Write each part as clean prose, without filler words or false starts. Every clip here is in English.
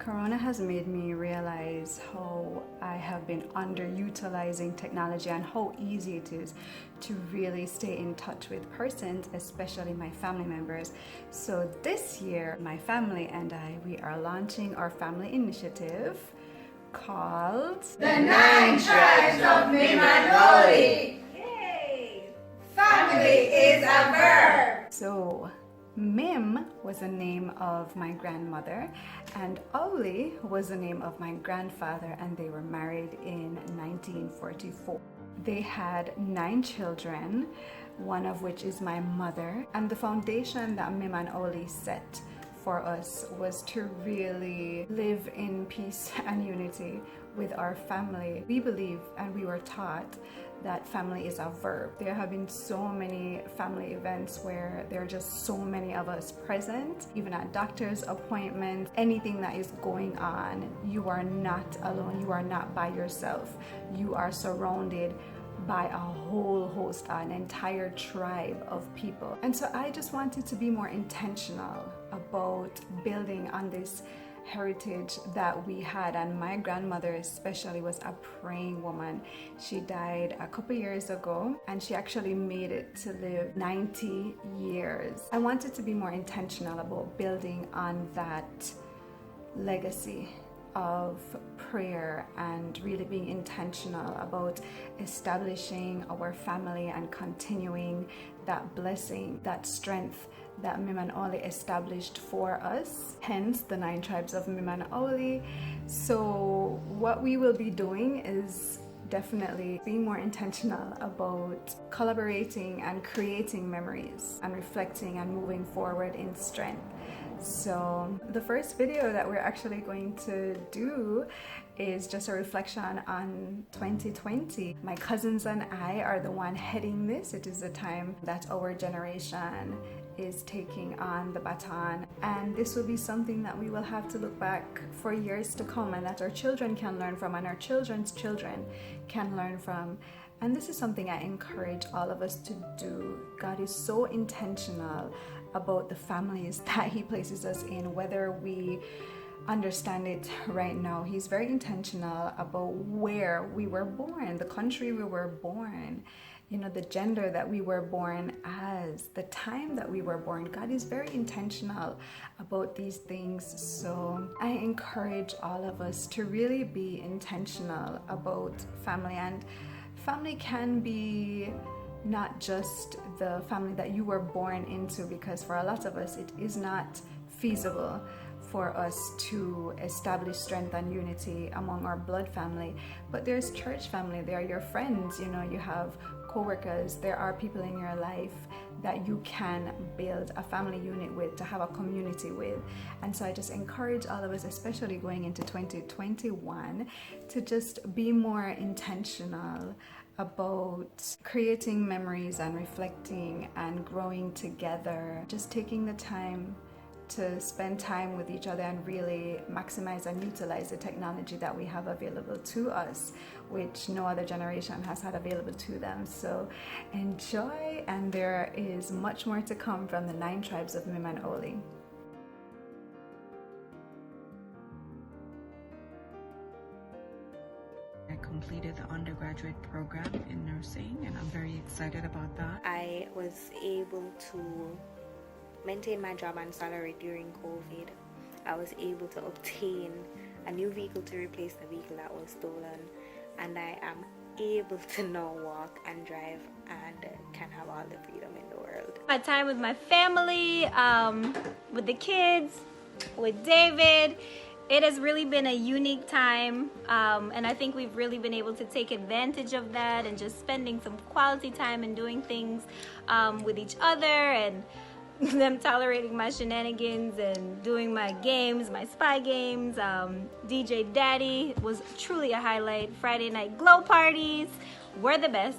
Corona has made me realize how I have been underutilizing technology and how easy it is to really stay in touch with persons, especially my family members. So this year, my family and I, we are launching our family initiative called The 9 Tribes of MimanOwlie. Yay! Family is a verb. So Mim was the name of my grandmother and Owlie was the name of my grandfather, and they were married in 1944. They had 9 children, one of which is my mother, and the foundation that MimanOwlie set for us was to really live in peace and unity with our family. We believe and we were taught that family is a verb. There have been so many family events where there are just so many of us present, even at doctor's appointments, anything that is going on, you are not alone, you are not by yourself. You are surrounded by a whole host, an entire tribe of people. And so I just wanted to be more intentional about building on this heritage that we had, and my grandmother especially was a praying woman. She died a couple years ago and she actually made it to live 90 years. I wanted to be more intentional about building on that legacy of prayer and really being intentional about establishing our family and continuing that blessing, that strength that MimanOwlie established for us, hence the 9 Tribes of MimanOwlie. So what we will be doing is definitely being more intentional about collaborating and creating memories and reflecting and moving forward in strength. So the first video that we're actually going to do is just a reflection on 2020. My cousins and I are the one heading this. It is the time that our generation is taking on the baton, and this will be something that we will have to look back for years to come, and that our children can learn from, and our children's children can learn from. And this is something I encourage all of us to do. God is so intentional about the families that He places us in, whether we understand it right now. He's very intentional about where we were born, the country we were born, you know, the gender that we were born as, the time that we were born. God is very intentional about these things. So I encourage all of us to really be intentional about family. And family can be not just the family that you were born into, because for a lot of us it is not feasible for us to establish strength and unity among our blood family. But there's church family, there are your friends, you know, you have co-workers, there are people in your life that you can build a family unit with, to have a community with. And so I just encourage all of us, especially going into 2021, to just be more intentional about creating memories and reflecting and growing together, just taking the time to spend time with each other and really maximize and utilize the technology that we have available to us, which no other generation has had available to them. So enjoy, and there is much more to come from the 9 Tribes of MimanOwlie. I completed the undergraduate program in nursing, and I'm very excited about that. I was able to maintain my job and salary during COVID. I was able to obtain a new vehicle to replace the vehicle that was stolen, and I am able to now walk and drive and can have all the freedom in the world. My time with my family, with the kids, with David. It has really been a unique time, and I think we've really been able to take advantage of that and just spending some quality time and doing things with each other, and them tolerating my shenanigans and doing my games, my spy games. DJ Daddy was truly a highlight. Friday night glow parties were the best.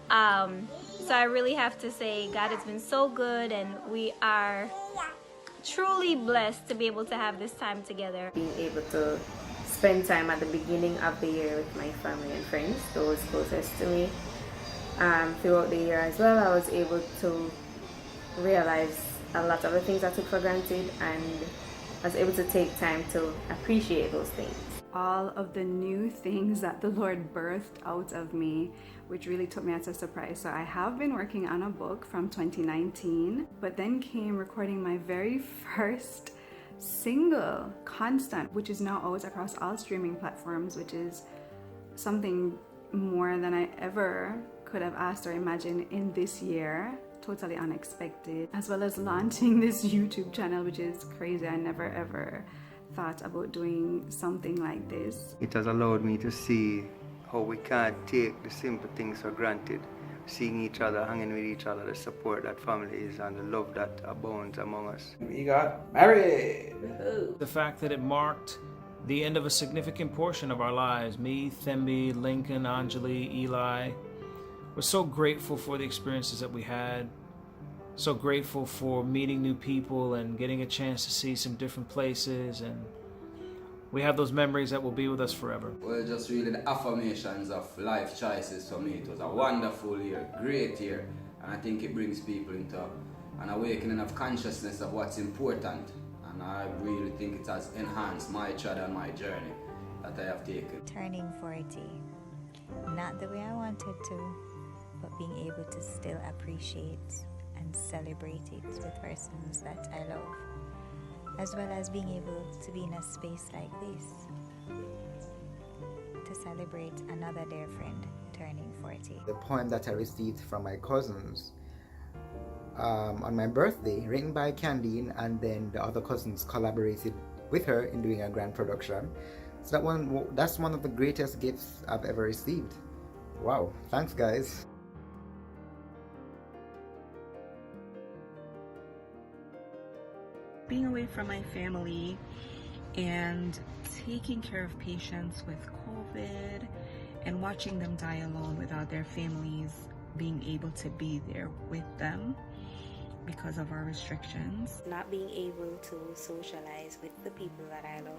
So I really have to say God has been so good, and we are truly blessed to be able to have this time together. Being able to spend time at the beginning of the year with my family and friends, those closest to me. Throughout the year as well, I was able to realize a lot of the things I took for granted and I was able to take time to appreciate those things. All of the new things that the Lord birthed out of me, which really took me as a surprise. So I have been working on a book from 2019, but then came recording my very first single, Constant, which is now out across all streaming platforms, which is something more than I ever could have asked or imagined in this year. Totally unexpected. As well as launching this YouTube channel, which is crazy. I never ever thought about doing something like this. It has allowed me to see how we can't take the simple things for granted. Seeing each other, hanging with each other, the support that family is, and the love that abounds among us. We got married. The fact that it marked the end of a significant portion of our lives, me, Thembi, Lincoln, Anjali, Eli, we're so grateful for the experiences that we had. So grateful for meeting new people and getting a chance to see some different places, and we have those memories that will be with us forever. Well, just really the affirmations of life choices for me. It was a wonderful year, great year, and I think it brings people into an awakening of consciousness of what's important, and I really think it has enhanced my child and my journey that I have taken. Turning 40, not the way I wanted to, but being able to still appreciate and celebrate it with persons that I love, as well as being able to be in a space like this to celebrate another dear friend turning 40. The poem that I received from my cousins on my birthday, written by Candine, and then the other cousins collaborated with her in doing a grand production. So that's one of the greatest gifts I've ever received. Wow, thanks guys. Being away from my family and taking care of patients with COVID and watching them die alone without their families being able to be there with them because of our restrictions. Not being able to socialize with the people that I love.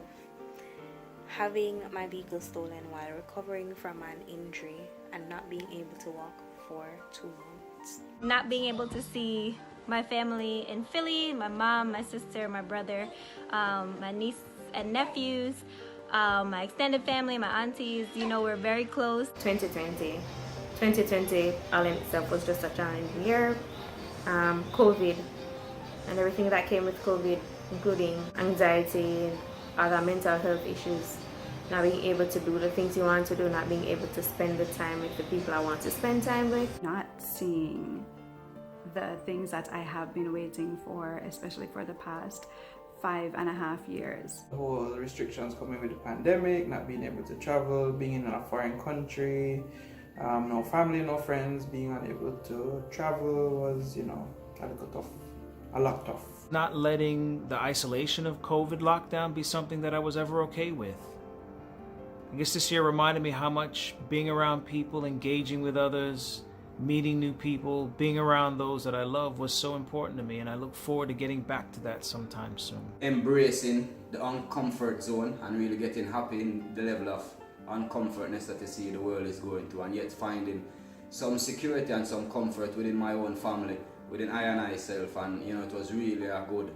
Having my vehicle stolen while recovering from an injury and not being able to walk for 2 months. Not being able to see my family in Philly, my mom, my sister, my brother, my niece and nephews, my extended family, my aunties, you know, we're very close. 2020 all in itself was just a challenging year. COVID and everything that came with COVID, including anxiety, other mental health issues, not being able to do the things you want to do, not being able to spend the time with the people I want to spend time with. Not seeing the things that I have been waiting for, especially for the past 5.5 years. The whole restrictions coming with the pandemic, not being able to travel, being in a foreign country, no family, no friends, being unable to travel was, a little tough, a lot tough. Not letting the isolation of COVID lockdown be something that I was ever okay with. I guess this year reminded me how much being around people, engaging with others, meeting new people, being around those that I love was so important to me, and I look forward to getting back to that sometime soon. Embracing the uncomfort zone and really getting happy in the level of uncomfortness that you see the world is going through, and yet finding some security and some comfort within my own family, within I and I self, and it was really a good,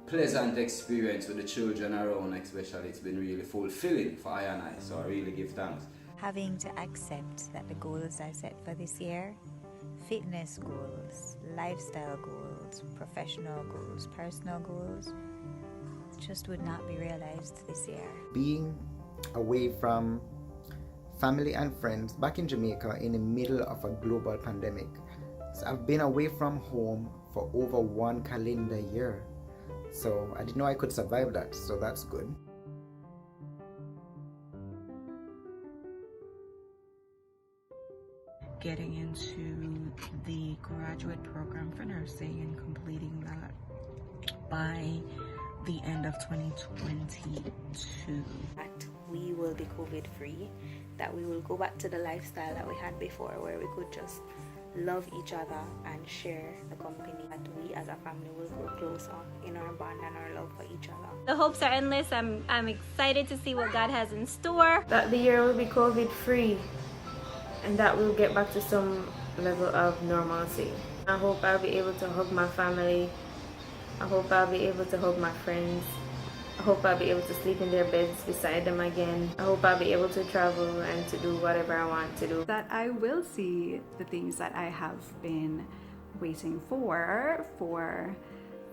pleasant experience with the children around, especially. It's been really fulfilling for I and I, so I really give thanks. Having to accept that the goals I set for this year, fitness goals, lifestyle goals, professional goals, personal goals, just would not be realized this year. Being away from family and friends back in Jamaica in the middle of a global pandemic. So I've been away from home for over 1 calendar year. So I didn't know I could survive that, so that's good. Getting into the graduate program for nursing and completing that by the end of 2022. That we will be COVID free, that we will go back to the lifestyle that we had before, where we could just love each other and share the company, that we as a family will grow closer in our bond and our love for each other. The hopes are endless. I'm excited to see what God has in store. That the year will be COVID free and that we'll get back to some level of normalcy. I hope I'll be able to hug my family. I hope I'll be able to hug my friends. I hope I'll be able to sleep in their beds beside them again. I hope I'll be able to travel and to do whatever I want to do. That I will see the things that I have been waiting for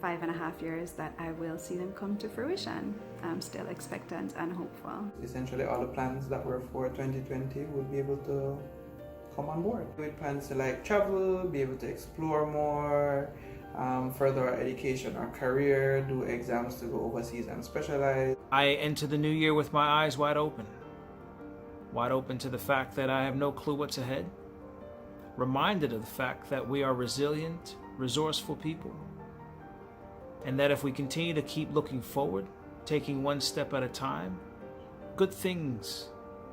5.5 years, that I will see them come to fruition. I'm still expectant and hopeful. Essentially all the plans that were for 2020 would be able to come on board. We had plans to like travel, be able to explore more, further our education, our career, do exams to go overseas and specialize. I enter the new year with my eyes wide open to the fact that I have no clue what's ahead, reminded of the fact that we are resilient, resourceful people, and that if we continue to keep looking forward, taking one step at a time, good things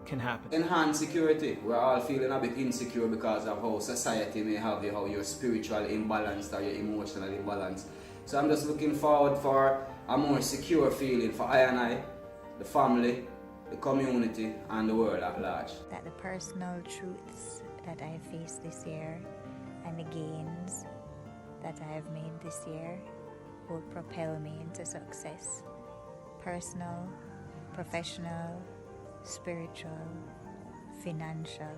can happen. Enhanced security. We're all feeling a bit insecure because of how society may have you, how you're spiritually imbalanced or you're emotionally imbalanced. So I'm just looking forward for a more secure feeling for I and I, the family, the community, and the world at large. That the personal truths that I have faced this year and the gains that I have made this year will propel me into success. Personal, professional, spiritual, financial,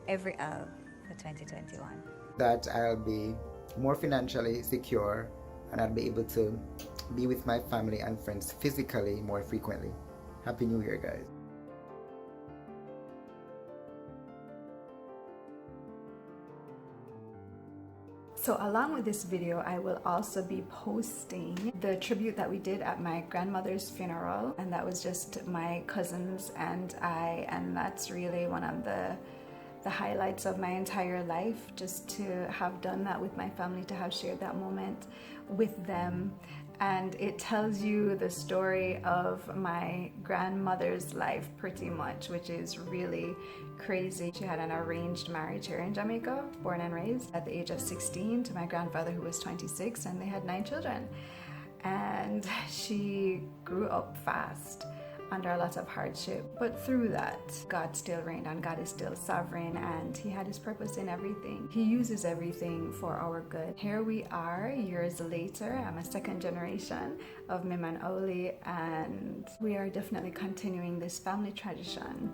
every L for 2021. That I'll be more financially secure and I'll be able to be with my family and friends physically more frequently. Happy New Year, guys. So along with this video, I will also be posting the tribute that we did at my grandmother's funeral, and that was just my cousins and I, and that's really one of the highlights of my entire life, just to have done that with my family, to have shared that moment with them. And it tells you the story of my grandmother's life pretty much, which is really crazy. She had an arranged marriage here in Jamaica, born and raised at the age of 16 to my grandfather, who was 26, and they had 9 children. And she grew up fast under a lot of hardship, but through that, God still reigned and God is still sovereign, and He had His purpose in everything. He uses everything for our good. Here we are years later. I'm a second generation of MimanOwlie, and we are definitely continuing this family tradition.